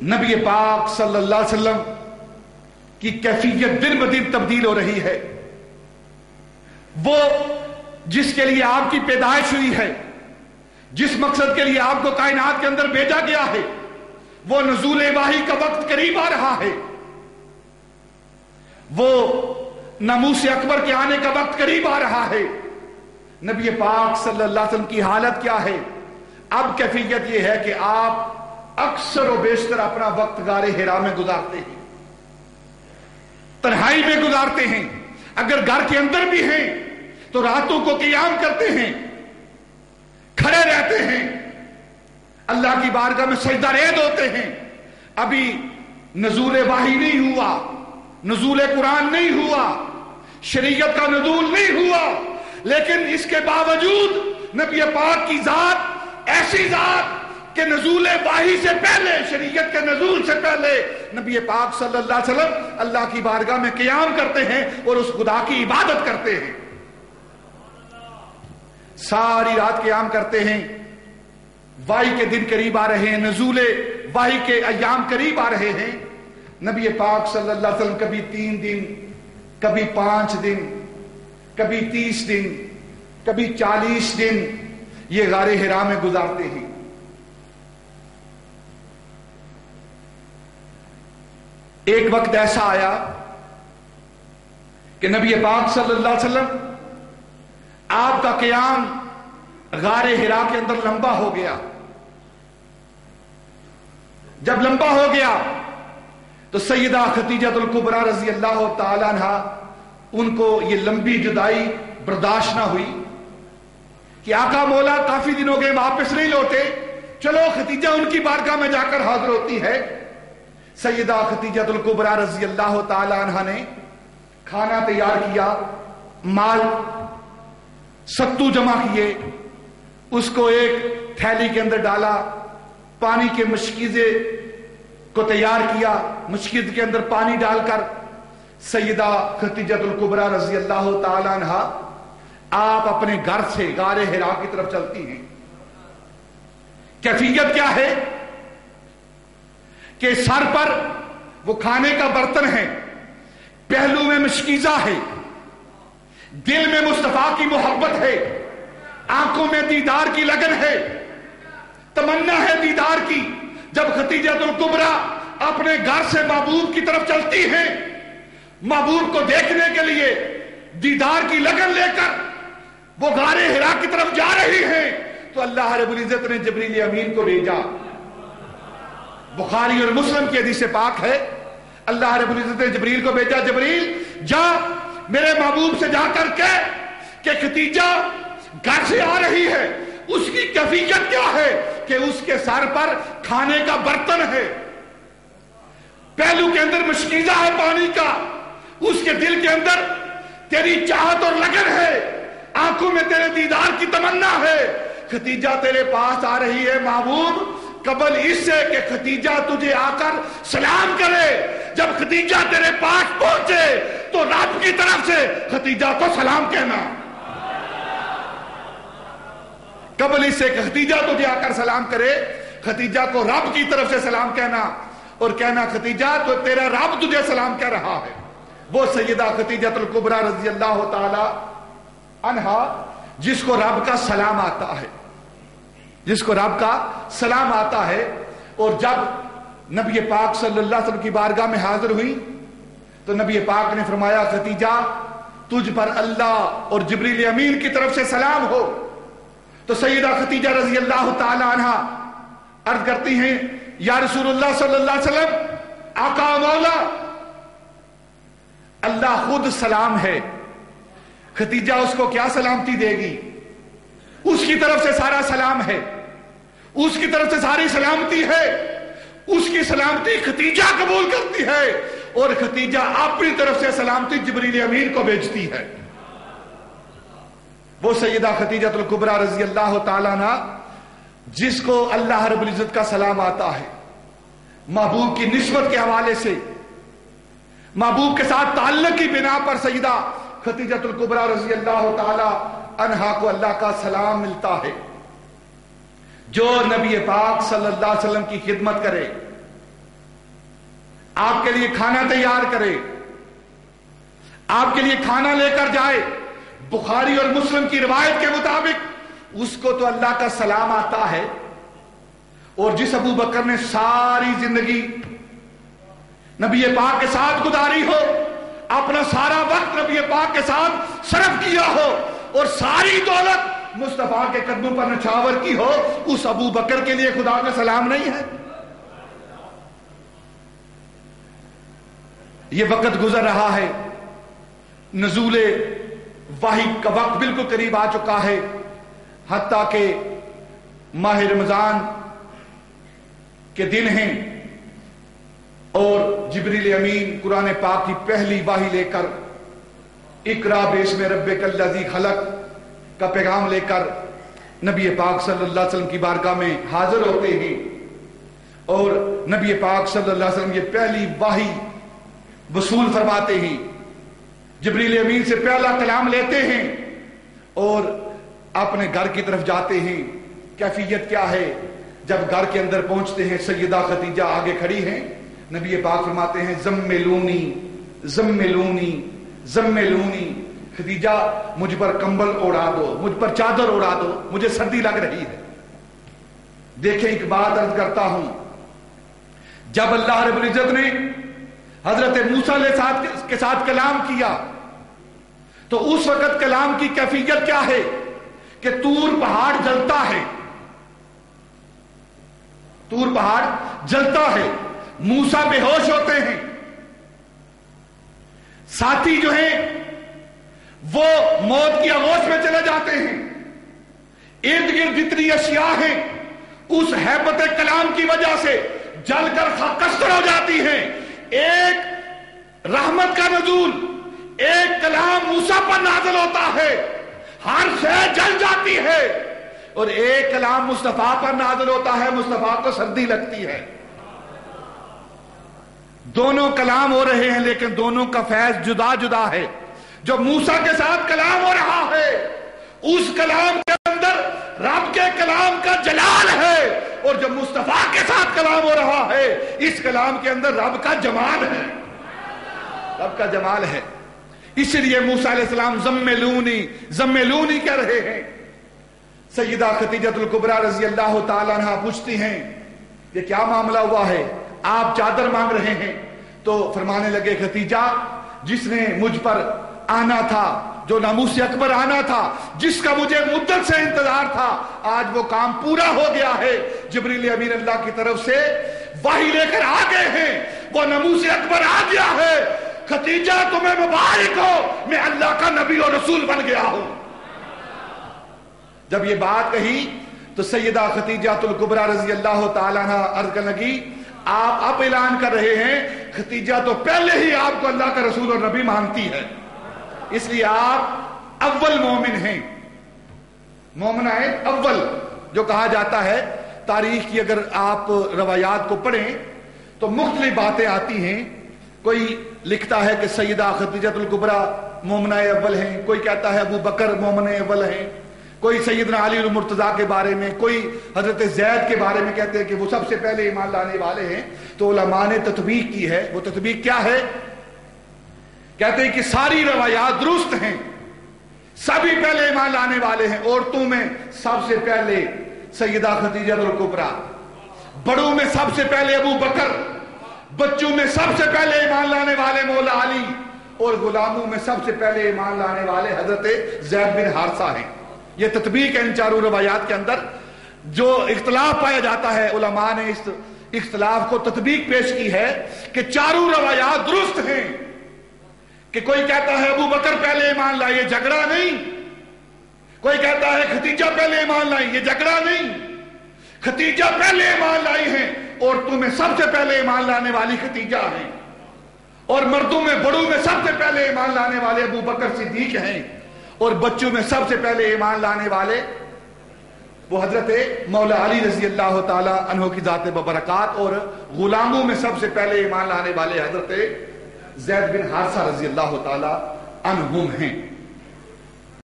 نبی پاک صلی اللہ علیہ وسلم کی کیفیت دن بدن تبدیل ہو رہی ہے. وہ جس کے لیے آپ کی پیدائش ہوئی ہے، جس مقصد کے لیے آپ کو کائنات کے اندر بھیجا گیا ہے، وہ نزول وحی کا وقت قریب آ رہا ہے. وہ ناموس اکبر کے آنے کا وقت قریب آ رہا ہے. نبی پاک صلی اللہ علیہ وسلم کی حالت کیا ہے؟ اب کیفیت یہ ہے کہ آپ اکثر و بیشتر اپنا وقت غار حرا میں گزارتے ہیں، تنہائی میں گزارتے ہیں. اگر گھر کے اندر بھی ہیں تو راتوں کو قیام کرتے ہیں، کھڑے رہتے ہیں، اللہ کی بارگاہ میں سجدہ ریز ہوتے ہیں. ابھی نزول وحی نہیں ہوا، نزول قرآن نہیں ہوا، شریعت کا نزول نہیں ہوا، لیکن اس کے باوجود نبی پاک کی ذات ایسی ذات کہ نزول وحی سے پہلے، شریعت کے نزول سے پہلے نبی پاک صلی اللہ علیہ وسلم اللہ کی بارگاہ میں قیام کرتے ہیں اور اس خدا کی عبادت کرتے ہیں. ساری رات قیام کرتے ہیں. وحی کے دن قریب آ رہے ہیں، نزول وحی کے ایام قریب آ رہے ہیں. نبی پاک صلی اللہ علیہ وسلم کبھی 3 دن، کبھی 5 دن، کبھی 30 دن، کبھی 40 دن یہ غار حرا میں گزارتے ہیں. ایک وقت ایسا آیا کہ نبی پاک صلی اللہ علیہ وسلم آپ کا قیام غار حرا کے اندر لمبا ہو گیا. جب لمبا ہو گیا تو سیدہ خدیجہ الکبریٰ رضی اللہ تعالی عنہا ان کو یہ لمبی جدائی برداشت نہ ہوئی کہ آقا مولا کافی دن ہو گئے واپس نہیں لوٹے، چلو خدیجہ ان کی بارگاہ میں جا کر حاضر ہوتی ہے. سیدہ خدیجہ الکبریٰ رضی اللہ تعالی عنہا نے کھانا تیار کیا، مال ستو جمع کیے، اس کو ایک تھیلی کے اندر ڈالا، پانی کے مشکیزے کو تیار کیا، مشکیز کے اندر پانی ڈال کر سیدہ خدیجہ الکبریٰ رضی اللہ تعالی عنہا آپ اپنے گھر سے غار حرا کی طرف چلتی ہیں. کیفیت کیا ہے کہ سر پر وہ کھانے کا برتن ہے، پہلو میں مشکیزہ ہے، دل میں مصطفیٰ کی محبت ہے، آنکھوں میں دیدار کی لگن ہے، تمنا ہے دیدار کی. جب خدیجہ الکبریٰ اپنے گھر سے محبوب کی طرف چلتی ہیں، محبوب کو دیکھنے کے لیے دیدار کی لگن لے کر وہ غار حرا کی طرف جا رہی ہیں، تو اللہ رب العزت نے جبریل امین کو بھیجا. بخاری اور مسلم کی حدیث پاک ہے، اللہ رب العزت نے جبریل کو بھیجا، جبریل جا میرے محبوب سے جا کر کہ خدیجہ گھر سے آ رہی ہے. اس کی کیفیت کیا ہے کہ اس کے سر پر کھانے کا برتن ہے، پہلو کے اندر مشکیزہ ہے پانی کا، اس کے دل کے اندر تیری چاہت اور لگن ہے، آنکھوں میں تیرے دیدار کی تمنا ہے. خدیجہ تیرے پاس آ رہی ہے محبوب، قبل اس سے کہ خدیجہ تجھے آ کر سلام کرے، جب خدیجہ تیرے پاس پہنچے تو رب کی طرف سے خدیجہ کو سلام کہنا. قبل اس سے کہ خدیجہ تجھے آ کر سلام کرے، خدیجہ کو رب کی طرف سے سلام کہنا اور کہنا خدیجہ تو تیرا رب تجھے سلام کہہ رہا ہے. وہ سیدہ خدیجہ الکبریٰ رضی اللہ تعالی عنہا جس کو رب کا سلام آتا ہے، جس کو رب کا سلام آتا ہے. اور جب نبی پاک صلی اللہ علیہ وسلم کی بارگاہ میں حاضر ہوئی تو نبی پاک نے فرمایا خدیجہ تجھ پر اللہ اور جبریل امین کی طرف سے سلام ہو. تو سیدہ خدیجہ رضی اللہ تعالی عنہا عرض کرتی ہیں یا رسول اللہ صلی اللہ علیہ وسلم، آقا مولا اللہ خود سلام ہے، خدیجہ اس کو کیا سلامتی دے گی؟ اس کی طرف سے سارا سلام ہے، اس کی طرف سے ساری سلامتی ہے، اس کی سلامتی خدیجہ قبول کرتی ہے اور خدیجہ اپنی طرف سے سلامتی جبریل امین کو بھیجتی ہے. وہ سیدہ خدیجہ الکبریٰ رضی اللہ تعالیٰ عنہ جس کو اللہ رب العزت کا سلام آتا ہے، محبوب کی نسبت کے حوالے سے، محبوب کے ساتھ تعلق کی بنا پر سیدہ خدیجہ الکبریٰ رضی اللہ تعالی عنہا کو اللہ کا سلام ملتا ہے. جو نبی پاک صلی اللہ علیہ وسلم کی خدمت کرے، آپ کے لیے کھانا تیار کرے، آپ کے لیے کھانا لے کر جائے، بخاری اور مسلم کی روایت کے مطابق اس کو تو اللہ کا سلام آتا ہے، اور جس ابو بکر نے ساری زندگی نبی پاک کے ساتھ گزاری ہو، اپنا سارا وقت نبی پاک کے ساتھ صرف کیا ہو، اور ساری دولت مصطفیٰ کے قدموں پر نچھاور کی ہو، اس ابو بکر کے لیے خدا کا سلام نہیں ہے؟ یہ وقت گزر رہا ہے، نزول وحی کا وقت بالکل قریب آ چکا ہے، حتیٰ کہ ماہ رمضان کے دن ہیں، اور جبریل امین قرآن پاک کی پہلی وحی لے کر اقرا باسم ربک الذی خلق کا پیغام لے کر نبی پاک صلی اللہ علیہ وسلم کی بارگاہ میں حاضر ہوتے ہیں، اور نبی پاک صلی اللہ علیہ وسلم یہ پہلی وحی وصول فرماتے ہیں، جبریل امین سے پہلا کلام لیتے ہیں اور اپنے گھر کی طرف جاتے ہیں۔ کیفیت کیا ہے؟ جب گھر کے اندر پہنچتے ہیں، سیدہ خدیجہ آگے کھڑی ہیں، نبی پاک فرماتے ہیں زملونی زملونی زملونی، خدیجہ مجھ پر کمبل اڑا دو، مجھ پر چادر اڑا دو، مجھے سردی لگ رہی ہے۔ دیکھیں ایک بات عرض کرتا ہوں، جب اللہ رب العزت نے حضرت موسیٰ علیہ السلام کے ساتھ کلام کیا تو اس وقت کلام کی کیفیت کیا ہے کہ طور پہاڑ جلتا ہے، طور پہاڑ جلتا ہے، موسیٰ بے ہوش ہوتے ہیں، ساتھی جو ہیں وہ موت کی آغوش میں چلے جاتے ہیں، ارد گرد جتنی اشیاء ہیں اس ہیبت کلام کی وجہ سے جل کر خاکستر ہو جاتی ہیں۔ ایک رحمت کا نزول، ایک کلام موسیٰ پر نازل ہوتا ہے، ہر شے جل جاتی ہے، اور ایک کلام مصطفیٰ پر نازل ہوتا ہے، مصطفیٰ کو سردی لگتی ہے۔ دونوں کلام ہو رہے ہیں لیکن دونوں کا فیض جدا جدا ہے۔ جو موسیٰ کے ساتھ کلام ہو رہا ہے اس کلام کے اندر رب کے کلام کا جلال ہے، اور جو مصطفیٰ کے ساتھ کلام ہو رہا ہے اس کلام کے اندر رب کا جمال ہے، رب کا جمال ہے۔ اس لیے موسیٰ علیہ السلام زملونی زملونی کہہ رہے ہیں۔ سیدہ خدیجہ الکبریٰ رضی اللہ تعالیٰ عنہ پوچھتی ہیں یہ کیا معاملہ ہوا ہے، آپ چادر مانگ رہے ہیں؟ تو فرمانے لگے خدیجہ جس نے مجھ پر آنا تھا، جو ناموس اکبر آنا تھا، جس کا مجھے مدت سے انتظار تھا، آج وہ کام پورا ہو گیا ہے۔ جبریل امین اللہ کی طرف سے وحی لے کر آ گئے ہیں، وہ ناموس اکبر آ گیا ہے۔ خدیجہ تمہیں مبارک ہو، میں اللہ کا نبی اور رسول بن گیا ہوں۔ جب یہ بات کہی تو سیدہ خدیجہ الکبریٰ رضی اللہ تعالیٰ عنہ عرض کرنے لگی آپ اب اعلان کر رہے ہیں، خدیجہ تو پہلے ہی آپ کو اللہ کا رسول اور نبی مانتی ہے، اس لیے آپ اول مومن ہیں، مومنہ اول جو کہا جاتا ہے۔ تاریخ کی اگر آپ روایات کو پڑھیں تو مختلف باتیں آتی ہیں، کوئی لکھتا ہے کہ سیدہ خدیجہ الکبریٰ مومنہ اول ہیں، کوئی کہتا ہے ابو بکر مومن اول ہیں، کوئی سیدنا علی المرتضیٰ کے بارے میں، کوئی حضرت زید کے بارے میں کہتے ہیں کہ وہ سب سے پہلے ایمان لانے والے ہیں۔ تو علماء نے تطبیق کی ہے، وہ تطبیق کیا ہے؟ کہتے ہیں کہ ساری روایات درست ہیں، سبھی پہلے ایمان لانے والے ہیں۔ عورتوں میں سب سے پہلے سیدہ خدیجہ الکبریٰ، بڑوں میں سب سے پہلے ابو بکر، بچوں میں سب سے پہلے ایمان لانے والے مولا علی، اور غلاموں میں سب سے پہلے ایمان لانے والے حضرت زید بن حارثہ ہیں۔ یہ تطبیق ہے ان چاروں روایات کے اندر۔ جو اختلاف پایا جاتا ہے علماء نے اس اختلاف کو تطبیق پیش کی ہے کہ چاروں روایات درست ہیں، کہ کوئی کہتا ہے ابو بکر پہلے ایمان لائے، یہ جھگڑا نہیں، کوئی کہتا ہے خدیجہ پہلے ایمان لائی، یہ جھگڑا نہیں، خدیجہ پہلے ایمان لائی ہیں، عورتوں میں سب سے پہلے ایمان لانے والی خدیجہ ہیں، اور مردوں میں بڑوں میں سب سے پہلے ایمان لانے والے ابو بکر صدیق ہیں، اور بچوں میں سب سے پہلے ایمان لانے والے وہ حضرت مولا علی رضی اللہ تعالی عنہ کی ذات ببرکات، اور غلاموں میں سب سے پہلے ایمان لانے والے حضرت زید بن حارثہ رضی اللہ تعالی عنہم ہیں۔